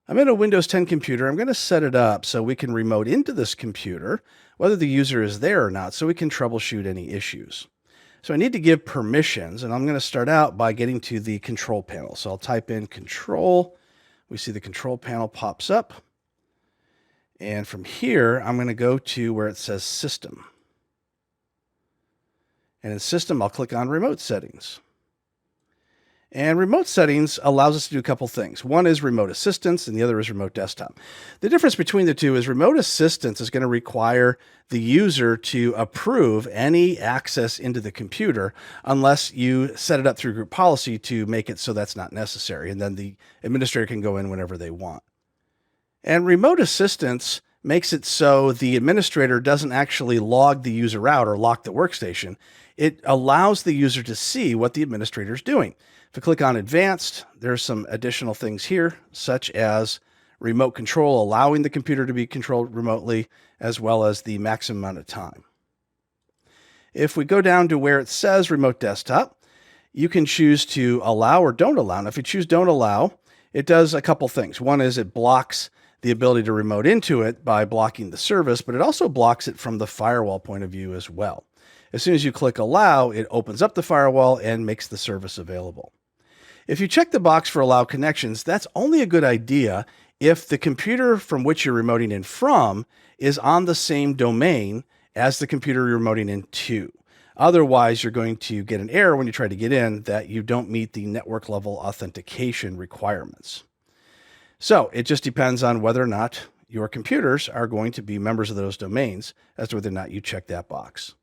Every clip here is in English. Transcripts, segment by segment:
I'm in a Windows 10 computer. I'm going to set it up so we can remote into this computer, whether the user is there or not, so we can troubleshoot any issues. So I need to give permissions, and I'm going to start out by getting to the control panel. So I'll type in control. We see the control panel pops up. And from here, I'm going to go to where it says system. And in system, I'll click on remote settings. And remote settings allows us to do a couple things. One is remote assistance, and the other is remote desktop. The difference between the two is remote assistance is going to require the user to approve any access into the computer unless you set it up through group policy to make it so that's not necessary. And then the administrator can go in whenever they want. And remote assistance makes it so the administrator doesn't actually log the user out or lock the workstation. It allows the user to see what the administrator is doing. If I click on advanced, there's some additional things here, such as remote control, allowing the computer to be controlled remotely, as well as the maximum amount of time. If we go down to where it says remote desktop, you can choose to allow or don't allow. Now, if you choose don't allow, it does a couple things. One is it blocks the ability to remote into it by blocking the service, but it also blocks it from the firewall point of view as well. As soon as you click allow, it opens up the firewall and makes the service available. If you check the box for allow connections, that's only a good idea if the computer from which you're remoting in from is on the same domain as the computer you're remoting into. Otherwise, you're going to get an error when you try to get in that you don't meet the network level authentication requirements. So it just depends on whether or not your computers are going to be members of those domains as to whether or not you check that box.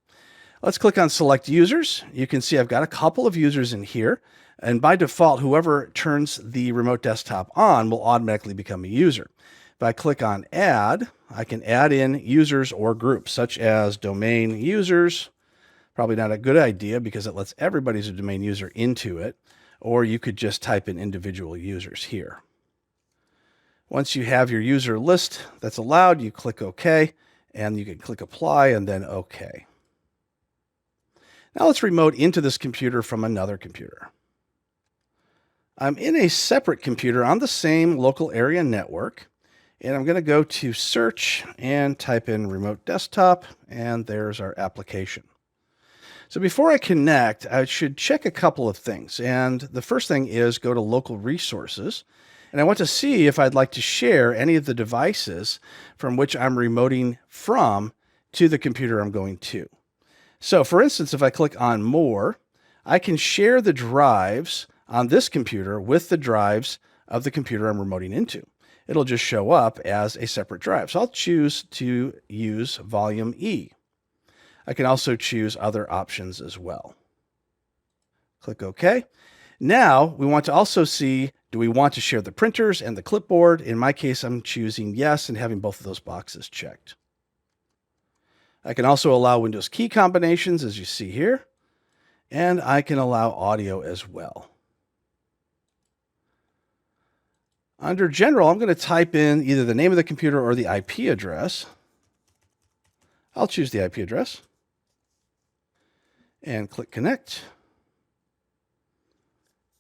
Let's click on select users. You can see I've got a couple of users in here. And by default, whoever turns the remote desktop on will automatically become a user. If I click on add, I can add in users or groups, such as domain users. Probably not a good idea because it lets everybody who's a domain user into it. Or you could just type in individual users here. Once you have your user list that's allowed, you click OK, and you can click apply and then OK. Now let's remote into this computer from another computer. I'm in a separate computer on the same local area network, and I'm going to go to search and type in remote desktop, and there's our application. So before I connect, I should check a couple of things. And the first thing is go to local resources, and I want to see if I'd like to share any of the devices from which I'm remoting from to the computer I'm going to. So for instance, if I click on more, I can share the drives on this computer with the drives of the computer I'm remoting into. It'll just show up as a separate drive. So I'll choose to use volume E. I can also choose other options as well. Click OK. Now we want to also see, do we want to share the printers and the clipboard? In my case, I'm choosing yes and having both of those boxes checked. I can also allow Windows key combinations, as you see here, and I can allow audio as well. Under General, I'm going to type in either the name of the computer or the IP address. I'll choose the IP address and click Connect.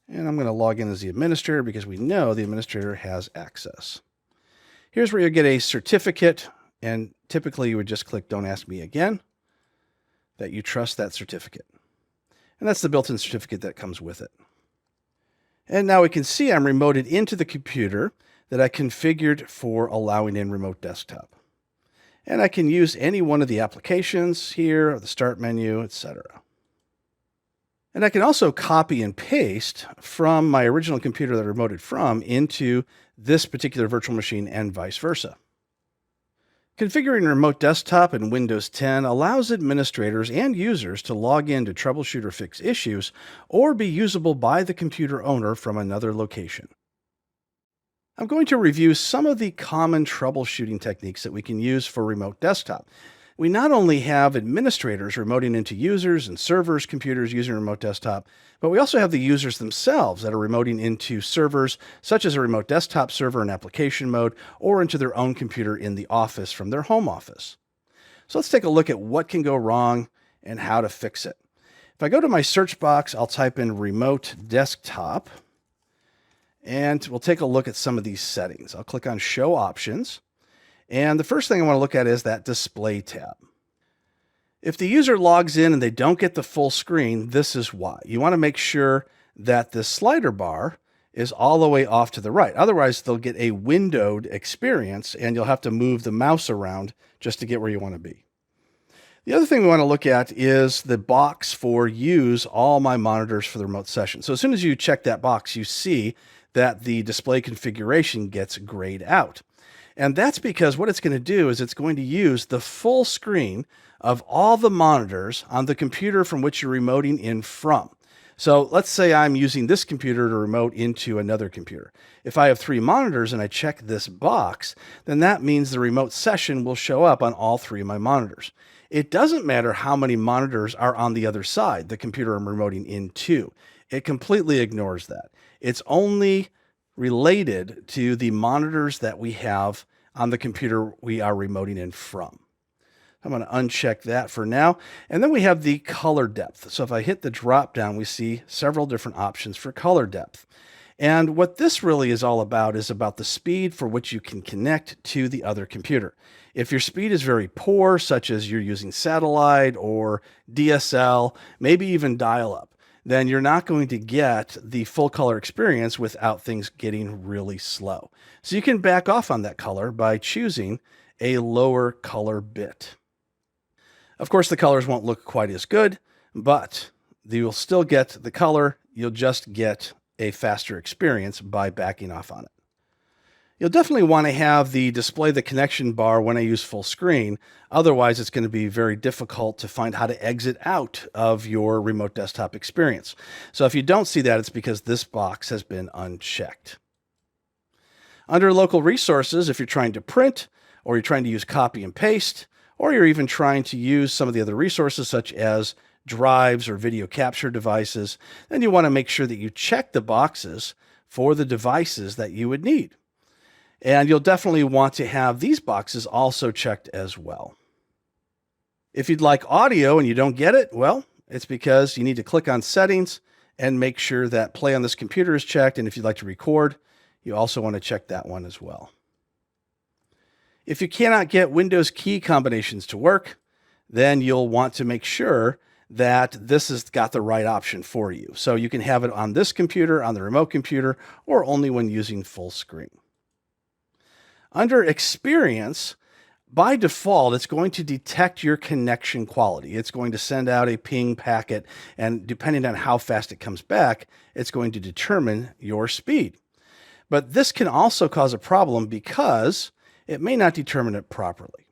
And I'm going to log in as the administrator because we know the administrator has access. Here's where you get a certificate, and typically you would just click Don't Ask Me Again, that you trust that certificate. And that's the built-in certificate that comes with it. And now we can see I'm remoted into the computer that I configured for allowing in remote desktop. And I can use any one of the applications here, or the start menu, etc. And I can also copy and paste from my original computer that I remoted from into this particular virtual machine and vice versa. Configuring remote desktop in Windows 10 allows administrators and users to log in to troubleshoot or fix issues or be usable by the computer owner from another location. I'm going to review some of the common troubleshooting techniques that we can use for remote desktop. We not only have administrators remoting into users and servers, computers using remote desktop, but we also have the users themselves that are remoting into servers, such as a remote desktop server in application mode, or into their own computer in the office from their home office. So let's take a look at what can go wrong and how to fix it. If I go to my search box, I'll type in remote desktop, And we'll take a look at some of these settings. I'll click on Show Options. And the first thing I want to look at is that Display tab. If the user logs in and they don't get the full screen, this is why. You want to make sure that the slider bar is all the way off to the right. Otherwise, they'll get a windowed experience and you'll have to move the mouse around just to get where you want to be. The other thing we want to look at is the box for use all my monitors for the remote session. So as soon as you check that box, you see that the display configuration gets grayed out. And that's because what it's going to do is it's going to use the full screen of all the monitors on the computer from which you're remoting in from. So let's say I'm using this computer to remote into another computer. If I have 3 monitors and I check this box, then that means the remote session will show up on all 3 of my monitors. It doesn't matter how many monitors are on the other side, the computer I'm remoting into. It completely ignores that. It's only related to the monitors that we have on the computer we are remoting in from. I'm going to uncheck that for now. And then we have the color depth. So if I hit the drop down, we see several different options for color depth. And what this really is all about is about the speed for which you can connect to the other computer. If your speed is very poor, such as you're using satellite or DSL, maybe even dial-up, then you're not going to get the full color experience without things getting really slow. So you can back off on that color by choosing a lower color bit. Of course, the colors won't look quite as good, but you'll still get the color. You'll just get a faster experience by backing off on it. You'll definitely want to have the display the connection bar when I use full screen. Otherwise, it's going to be very difficult to find how to exit out of your remote desktop experience. So if you don't see that, it's because this box has been unchecked. Under local resources, if you're trying to print, or you're trying to use copy and paste, or you're even trying to use some of the other resources such as drives or video capture devices, then you want to make sure that you check the boxes for the devices that you would need. And you'll definitely want to have these boxes also checked as well. If you'd like audio and you don't get it, well, it's because you need to click on Settings and make sure that Play on this computer is checked. And if you'd like to record, you also want to check that one as well. If you cannot get Windows key combinations to work, then you'll want to make sure that this has got the right option for you. So you can have it on this computer, on the remote computer, or only when using full screen. Under Experience, by default, it's going to detect your connection quality. It's going to send out a ping packet, and depending on how fast it comes back, it's going to determine your speed. But this can also cause a problem because it may not determine it properly.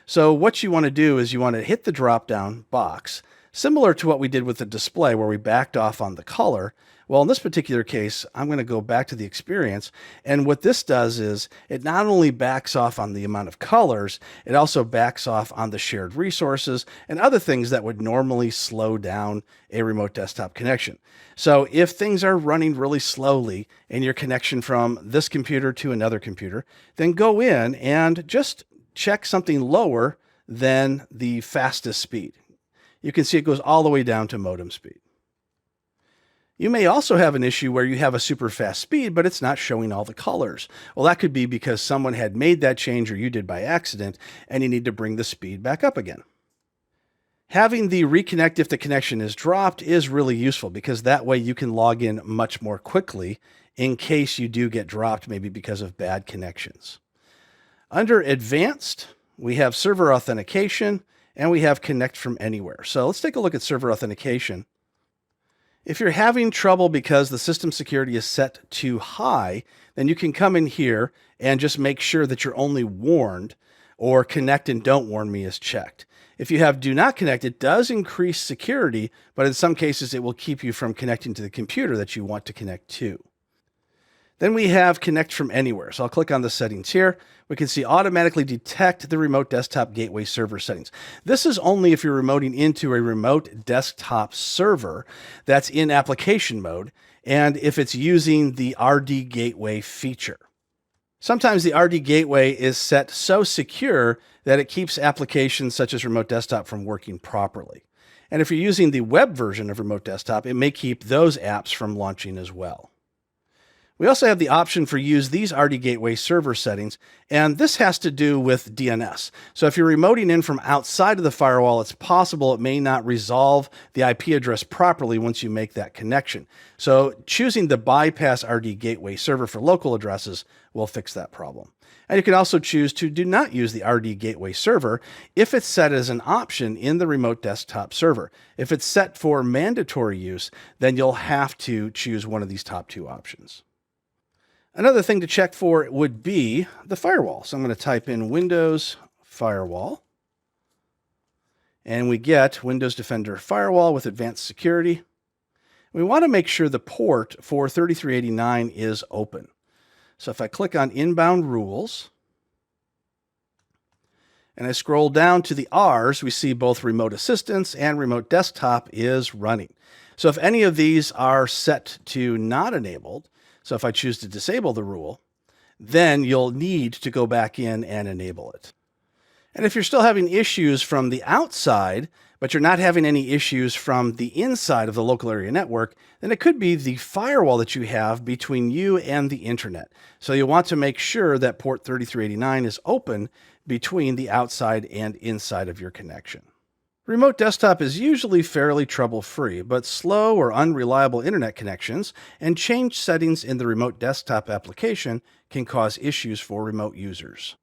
So what you want to do is you want to hit the drop-down box, similar to what we did with the display where we backed off on the color. Well, in this particular case, I'm going to go back to the experience. And what this does is it not only backs off on the amount of colors, it also backs off on the shared resources and other things that would normally slow down a remote desktop connection. So if things are running really slowly in your connection from this computer to another computer, then go in and just check something lower than the fastest speed. You can see it goes all the way down to modem speed. You may also have an issue where you have a super fast speed, but it's not showing all the colors. Well, that could be because someone had made that change or you did by accident, and you need to bring the speed back up again. Having the reconnect if the connection is dropped is really useful because that way you can log in much more quickly in case you do get dropped, maybe because of bad connections. Under Advanced, we have Server Authentication and we have Connect from Anywhere. So let's take a look at Server Authentication. If you're having trouble because the system security is set too high, then you can come in here and just make sure that you're only warned or Connect and Don't Warn Me is checked. If you have Do Not Connect, it does increase security, but in some cases it will keep you from connecting to the computer that you want to connect to. Then we have Connect from Anywhere. So I'll click on the settings here. We can see automatically detect the remote desktop gateway server settings. This is only if you're remoting into a remote desktop server that's in application mode and if it's using the RD gateway feature. Sometimes the RD gateway is set so secure that it keeps applications such as remote desktop from working properly. And if you're using the web version of remote desktop, it may keep those apps from launching as well. We also have the option for use these RD Gateway server settings, and this has to do with DNS. So if you're remoting in from outside of the firewall, it's possible it may not resolve the IP address properly once you make that connection. So choosing the bypass RD Gateway server for local addresses will fix that problem. And you can also choose to do not use the RD Gateway server if it's set as an option in the remote desktop server. If it's set for mandatory use, then you'll have to choose one of these top two options. Another thing to check for would be the firewall. So I'm going to type in Windows Firewall. And we get Windows Defender Firewall with Advanced Security. We want to make sure the port for 3389 is open. So if I click on Inbound Rules, and I scroll down to the R's, we see both Remote Assistance and Remote Desktop is running. So if any of these are set to not enabled, so if I choose to disable the rule, then you'll need to go back in and enable it. And if you're still having issues from the outside, but you're not having any issues from the inside of the local area network, then it could be the firewall that you have between you and the internet. So you'll want to make sure that port 3389 is open between the outside and inside of your connection. Remote desktop is usually fairly trouble-free, but slow or unreliable internet connections and changed settings in the remote desktop application can cause issues for remote users.